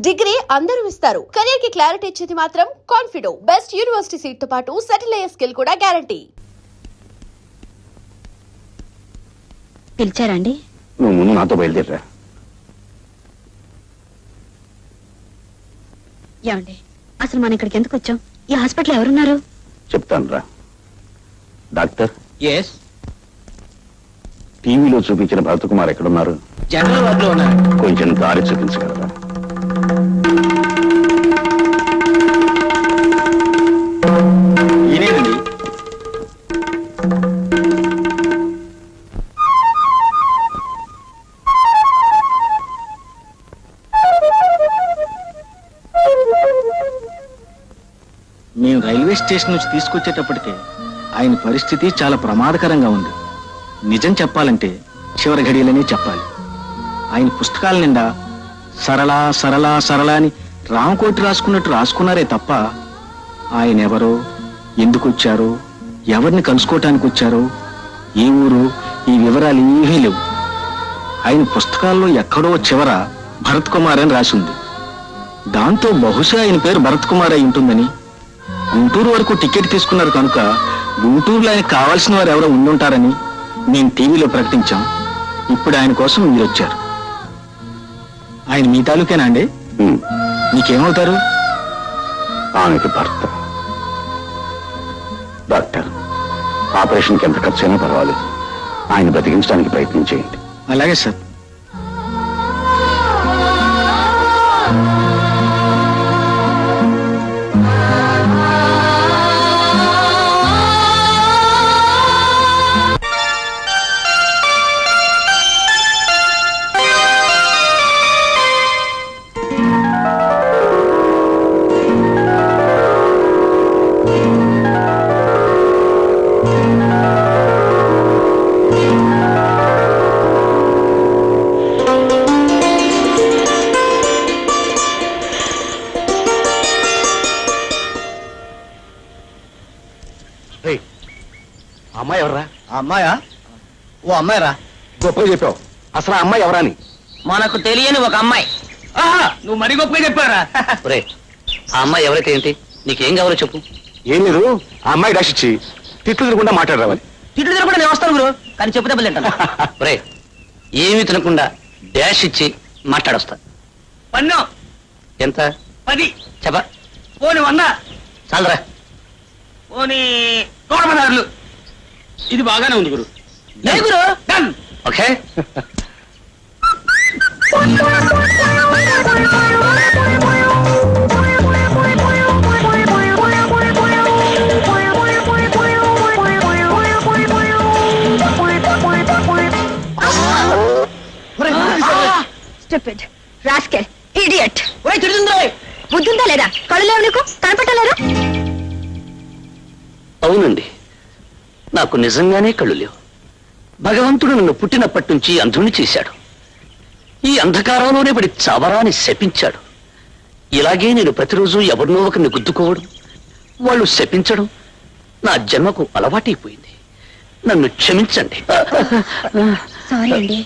Degree అందరూ ఇస్తారు. Career కి క్లారిటీ ఇచ్చేది మాత్రం కాన్ఫిడో. బెస్ట్ యూనివర్సిటీ సీట్ తో పాటు సెటిల్ అయ్యే స్కిల్ కూడా గ్యారంటీ. పిలిచారండి? నువ్వు ముందు నాతో బయలుదేరా. ఏమండి, అసలు మనం ఇక్కడికి ఎందుకు వచ్చాం? ఈ హాస్పిటల్ ఎవరున్నారు? చెప్తాను రా. డాక్టర్, ఎస్, టీవీలో చూపించిన భరత్ కుమార్ ఎక్కడున్నారు? జనరల్ వార్డులో ఉన్నారు. కొంచెం దారి చూపించగలరా? ఈయనేనండి. మేము రైల్వే స్టేషన్ నుంచి తీసుకొచ్చేటప్పటికే ఆయన పరిస్థితి చాలా ప్రమాదకరంగా ఉంది. నిజం చెప్పాలంటే చివరి ఘడియలనే చెప్పాలి. ఆయన పుస్తకాల నిండా సరళ సరళ సరళ అని రామకోటి రాసుకున్నట్టు రాసుకున్నారే తప్ప ఆయన ఎవరో, ఎందుకు వచ్చారో, ఎవరిని కలుసుకోవటానికి వచ్చారో, ఏ ఊరు, ఈ వివరాలు ఏమీ లేవు. ఆయన పుస్తకాల్లో ఎక్కడో చివర భరత్ కుమార్ అని రాసి ఉంది. దాంతో బహుశా ఆయన పేరు భరత్ కుమార్ అయి ఉంటుందని, గుంటూరు వరకు టికెట్ తీసుకున్నారు కనుక గుంటూరులో ఆయనకు కావాల్సిన వారు ఎవరో ఉండుంటారని నేను టీవీలో ప్రకటించాం. ఇప్పుడు ఆయన కోసం మీరు వచ్చారు. ఆయన మీ తాలూకేనా అండి? మీకేమవుతారు? ఆమెకి భర్త. డాక్టర్, ఆపరేషన్కి ఎంత ఖర్చు అయినా పర్వాలేదు, ఆయన బతికించడానికి ప్రయత్నం చేయండి. అలాగే సార్. అమ్మాయి ఎవరా? అమ్మాయా? ఓ అమ్మాయిరా. గొప్పగా చెప్పావు. అసలు ఆ అమ్మాయి ఎవరా అని? మనకు తెలియని ఒక అమ్మాయి. నువ్వు మరీ గొప్పగా చెప్పారా? ఒరే, ఆ అమ్మాయి ఎవరైతే ఏంటి, నీకేం కావాలో చెప్పు. ఏం లేదు, ఆ అమ్మాయి డాష్ ఇచ్చి తిట్లు తినకుండా మాట్లాడరావాలి. తిట్లు తినకుండా నేను వస్తాను గురు, కానీ చెప్పు దెబ్బలు తింటాను. ఒరే, ఏమీ తినకుండా డాష్ ఇచ్చి మాట్లాడొస్తా. పన్ను ఎంత? 10. చెప్ప. పోని 100. చాలరా. పోని 116. ఇది బాగానే ఉంది గురు. లే గురు. Done. Okay. Stupid, rascal, idiot. ఒరే తిడుతుందో. బుద్ధుందా లేదా? కళ్ళు లేవు నీకు? కనపట్టలేరు? అవునండి, నాకు నిజంగానే కళ్ళు లేవు. భగవంతుడు నన్ను పుట్టినప్పటి నుంచి అంధుణ్ణి చేశాడు. ఈ అంధకారంలోనే పడి చావరాని శపించాడు. ఇలాగే నేను ప్రతిరోజు ఎవరినో ఒకరిని గుద్దుకోవడం, వాళ్ళు శపించడం నా జన్మకు అలవాటైపోయింది. నన్ను క్షమించండి. సారీ అండి,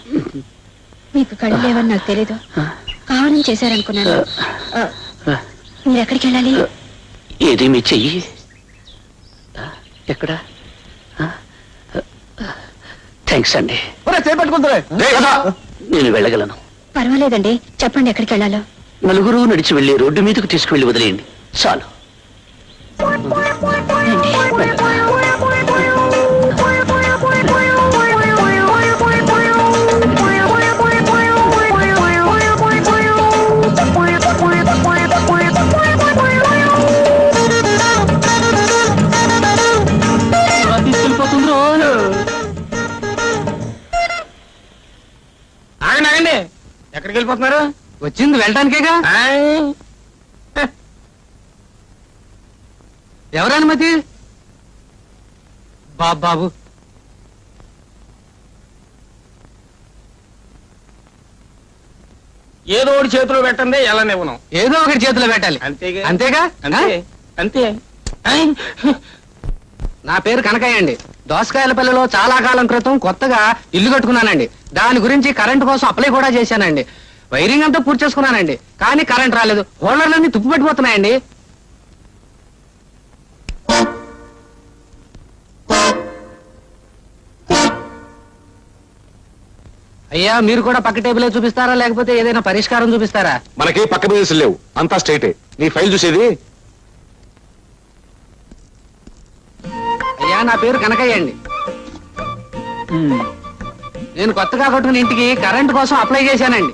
మీకు కళ్ళు లేవని నాకు తెలీదు. కావాలని చేశారనుకున్నాను. మీరు ఎక్కడికి వెళ్ళాలి? ఏది మీ చెయ్యి? ఎక్కడ? థ్యాంక్స్ అండి. నేను వెళ్ళగలను. పర్వాలేదండి, చెప్పండి ఎక్కడికి వెళ్ళాలో. నలుగురు నడిచి వెళ్ళి రోడ్డు మీదకు తీసుకువెళ్ళి వదిలేయండి చాలు. ఆగండి. ఎక్కడికి వెళ్ళిపోతున్నారు? వచ్చింది వెళ్ళటానికేగా. ఎవరనుమతి? బాబు ఏదో ఒకటి చేతిలో పెట్టండి, ఎలా నివ్వను. ఏదో ఒకటి చేతిలో పెట్టాలి. అంతేగా? అంతేగా? అంతే. నా పేరు కనకయ్య అండి. దోసకాయలపల్లిలో చాలా కాలం క్రితం కొత్తగా ఇల్లు కట్టుకున్నానండి. దాని గురించి కరెంటు కోసం అప్లై కూడా చేశానండి. వైరింగ్ అంతా పూర్తి చేసుకున్నానండి, కానీ కరెంట్ రాలేదు. హోల్డర్లన్నీ తుప్పు పెట్టిపోతున్నాయండి. అయ్యా, మీరు కూడా పక్క టేబులే చూపిస్తారా, లేకపోతే ఏదైనా పరిష్కారం చూపిస్తారా? మనకి పక్క బిజినెస్ లేవు, అంతా స్ట్రైటే. నీ ఫైల్ చూసేది. అయ్యా, నా పేరు కనకయ్య అండి. నేను కొత్తగా కట్టుకున్న ఇంటికి కరెంట్ కోసం అప్లై చేశానండి.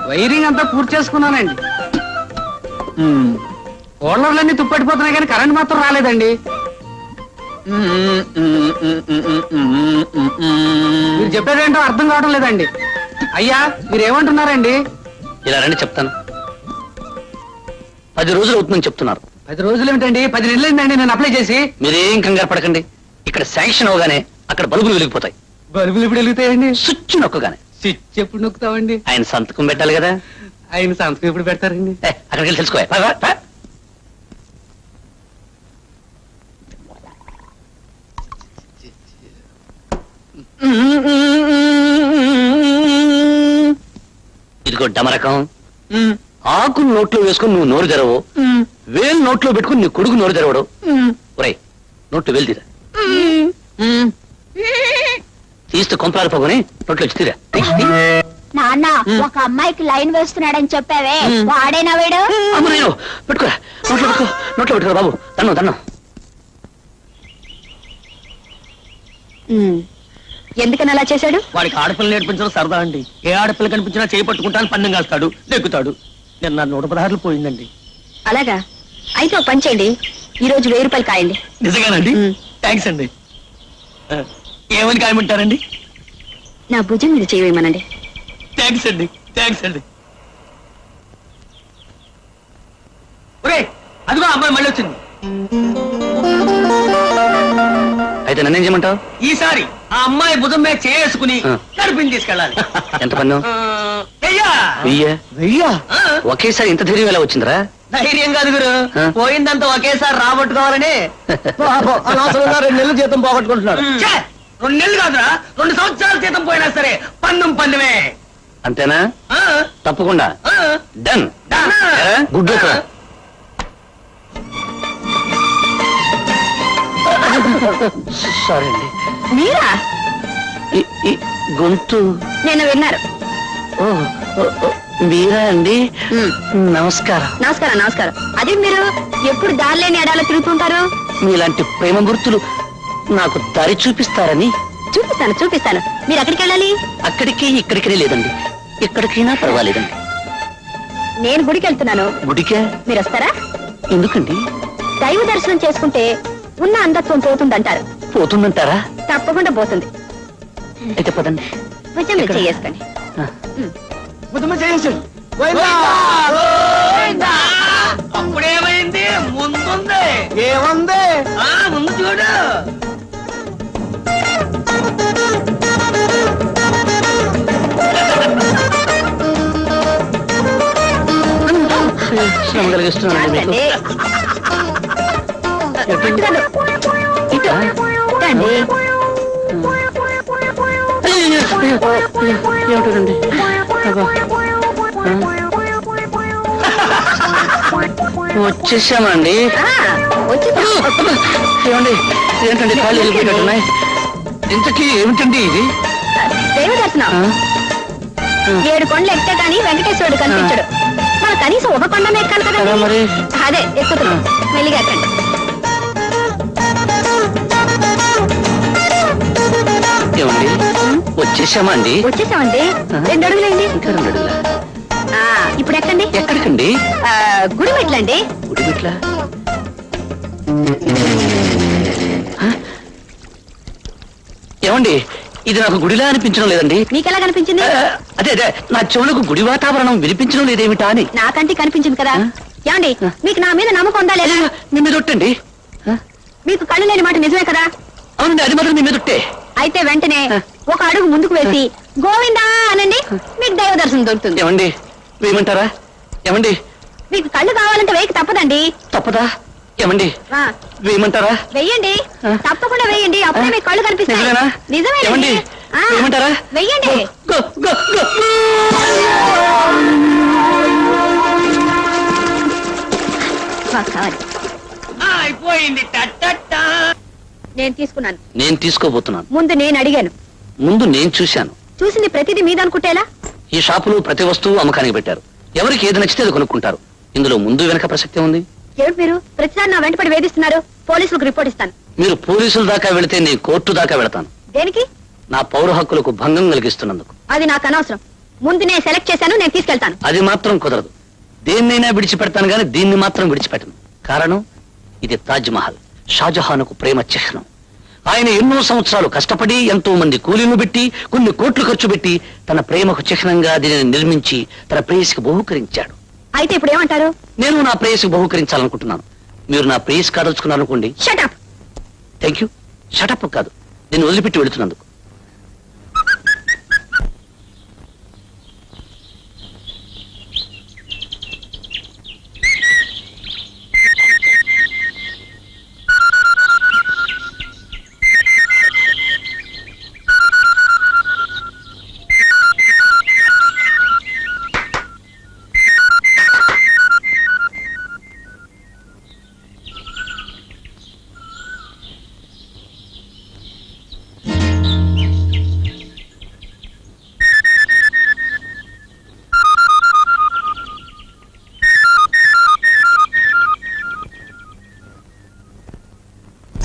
వైరింగ్ అంతా పూర్తి చేసుకున్నానండి. హోల్డర్లన్నీ తుప్పట్టిపోతున్నాయి, కానీ కరెంట్ మాత్రం రాలేదండి. మీరు చెప్పేదేంటో అర్థం కావడం లేదండి. అయ్యా, మీరు ఏమంటున్నారండి? ఇలా రండి చెప్తాను. 10 రోజులు అవుతుందని చెప్తున్నారు. 10 రోజులు ఏమిటండి? 10 నెలలు అయిందండి నేను అప్లై చేసి. మీరేం కంగారు పడకండి. ఇక్కడ శాంక్షన్ అవగానే అక్కడ బల్బులు వెలిగిపోతాయి. బల్బులు ఇప్పుడు వెలుగుతాయండి? స్విచ్ నొక్కగానే. స్విచ్ ఎప్పుడు నొక్కుతామండి? ఆయన సంతకం పెట్టాలి కదా. ఆయన సంతకం ఎప్పుడు పెడతారండి? అక్కడికి వెళ్ళి తెలుసుకో. ఇదిగో డమరకం. ఆకులు నోట్లో వేసుకుని నువ్వు నోరు తెరవు, వేలు నోట్లో పెట్టుకుని నీ కొడుకు నోరు తెరవడు. ఒరేయ్, నోట్లో వేలు తీరా. తీస్తే కొంపరాలు పోగొని నోట్లో వచ్చి తీరా. నాన్న, ఒక అమ్మాయికి లైన్ వేస్తున్నాడని చెప్పావే, వాడేనా వీడు? అమ్మో, పెట్టుకోరా. నోట్లో పెట్టుకోరా బాబు. తన్ను ఎందుకని అలా చేశాడు? వాడికి ఆడపిల్ల నేర్పించడం సరదా అండి. ఏ ఆడపిల్ల కనిపించినా చేయి పట్టుకుంటాను, పందెం కాస్తాడు, నెక్కుతాడు. నిన్న 116 పోయిందండి. అలాగా? అయితే ఒక పని చేయండి, ఈ రోజు 1000 రూపాయలు కాయండి. నిజంగానండి? థ్యాంక్స్ అండి. ఏమని కాయమంటారండి? నా భుజం మీద చేయమనండి. థ్యాంక్స్ అండి. ఒరేయ్, అదిగో అమ్మాయి మళ్ళీ వచ్చింది. అయితే నన్నేం చేయమంటావు? ఈసారి ఆ అమ్మాయి భుజం మీద చేసుకుని కడుపుని తీసుకెళ్ళాలి. ఎంత పన్ను? 1000. ఒకేసారి ఇంత ధైర్యం ఎలా వచ్చిందిరా? ధైర్యం కాదు గురు, పోయిందంతా ఒకేసారి రాబట్టుకోవాలని. 2 నెలలు జీతం పోగొట్టుకుంటున్నాడు. 2 నెలలు కాదురా, 2 సంవత్సరాల జీతం పోయినా సరే పన్నుమే. అంతేనా? తప్పకుండా. డన్. Good luck. సారీ అండి. మీరా? గొంతు నేను విన్నారు. మీరా అండి? నమస్కారం. నమస్కారం. అదే మీరు ఎప్పుడు దారిలేని ఎడాలో తిరుగుతుంటారు? మీలాంటి ప్రేమ గుర్తులు నాకు దారి చూపిస్తారని. చూపిస్తాను. మీరు ఎక్కడికి వెళ్ళాలి? అక్కడికి ఇక్కడికి లేదండి, ఎక్కడికైనా పర్వాలేదండి. నేను గుడికి వెళ్తున్నాను. గుడికే? మీరు వస్తారా? ఎందుకండి? దైవ దర్శనం చేసుకుంటే ఉన్న అంధత్వం పోతుందంటారు. పోతుందంటారా? తప్పకుండా పోతుంది. అయితే పదండి. భుజం మీద చేసుకొని. అప్పుడేమైంది? ముందుంది. ఏముంది? ముందు చూడు. శ్రమ కలిగిస్తున్నానండి మీకు. ఏమిటండి? వచ్చేసామండి. ఏమండి, ఏంటండి కాళ్ళు వెళ్ళిపోయినట్టున్నాయి? ఇంతకీ ఏమిటండి ఇది? దైవ దర్శనం. 7 కొండలు ఎక్కితే కానీ వెంకటేశ్వరుడు కనిపించడు. మన కనీసం ఒక కొండ ఎక్కాలి కదా మరి. అదే ఎక్కుతున్నాం. మెల్లిగా ఎక్కండి. ఏమండి, వచ్చేసామండి. 2 అడుగులండి. ఇంకా 2 అడుగులా? ఇప్పుడు ఎక్కండి. ఎక్కడికండి? గుడి మెట్లండి. గుడి మెట్ల? ఏమండి, ఇది నాకు గుడిలా అనిపించడం లేదండి. మీకెలా కనిపించింది? అదే నా చెవులకు గుడి వాతావరణం వినిపించడం లేదేమిటా అని. నాకంటే కనిపించింది కదా. ఏమండి, మీకు నా మీద నమ్మకం ఉందా లేదా? మీ మీద ఒట్టండి. మీకు కళ్ళు లేని మాట నిజమే కదా? అవునండి, అది మాత్రం మీ మీద ఒట్టే. అయితే వెంటనే ఒక అడుగు ముందుకు వేసి గోవిందా అనండి, మీకు దైవ దర్శనం దొరుకుతుంది. ఏమండి, వేయమంటారా? ఏమండి, మీకు కళ్ళు కావాలంటే వేయక తప్పదండి. తప్పదా? ఏమండి, వేయమంటారా? వెయ్యండి, తప్పకుండా వేయండి. అప్పుడే మీకు కళ్ళు కనిపిస్తాయి. నిజమేనా? నిజమే. ఏమండి, ఆ, ఏమంటారా వెయ్యండి. Go, go, go. మాకు కావాలి. నేను తీసుకున్నాను. నేను తీసుకోబోతున్నాను. ముందు నేను అడిగాను. ముందు నేను చూశాను. చూసింది ప్రతిదీ మీదనుకుంటేలా? ఈ షాపులో ప్రతి వస్తువు అమ్మకానికి పెట్టారు. ఎవరికి ఏది నచ్చితే అది కొనుక్కుంటారు. ఇందులో ముందు వెనక ప్రసక్తి ఉంది. ఏమిటి మీరు ప్రతిసారి నా వెంటపడి వేధిస్తున్నారు? పోలీసులకు రిపోర్ట్ ఇస్తాను. మీరు పోలీసుల దాకా వెళితే నేను కోర్టు దాకా వెళతాను. దేనికి? నా పౌర హక్కులకు భంగం కలిగిస్తున్నందుకు. అది నాకు అనవసరం. ముందు నేను సెలెక్ట్ చేశాను, నేను తీసుకెళ్తాను. అది మాత్రం కుదరదు. దేన్నైనా విడిచిపెడతాను గాని దీన్ని మాత్రం విడిచిపెట్టను. కారణం, ఇది తాజ్ మహల్, షాజహాన్కు ప్రేమ చిహ్నం. ఆయన ఎన్నో సంవత్సరాలు కష్టపడి ఎంతో మంది కూలీలు పెట్టి కొన్ని కోట్లు ఖర్చు పెట్టి తన ప్రేమకు చిహ్నంగా దీనిని నిర్మించి తన ప్రేయసికి బహూకరించాడు. అయితే ఇప్పుడు ఏమంటారు? నేను నా ప్రేయసికి బహూకరించాలనుకుంటున్నాను. మీరు నా ప్రేయసి కాదలుచుకున్నారనుకోండి. షటప్. Thank you. షటప్ కాదు, నేను వదిలిపెట్టి వెళుతున్నందుకు.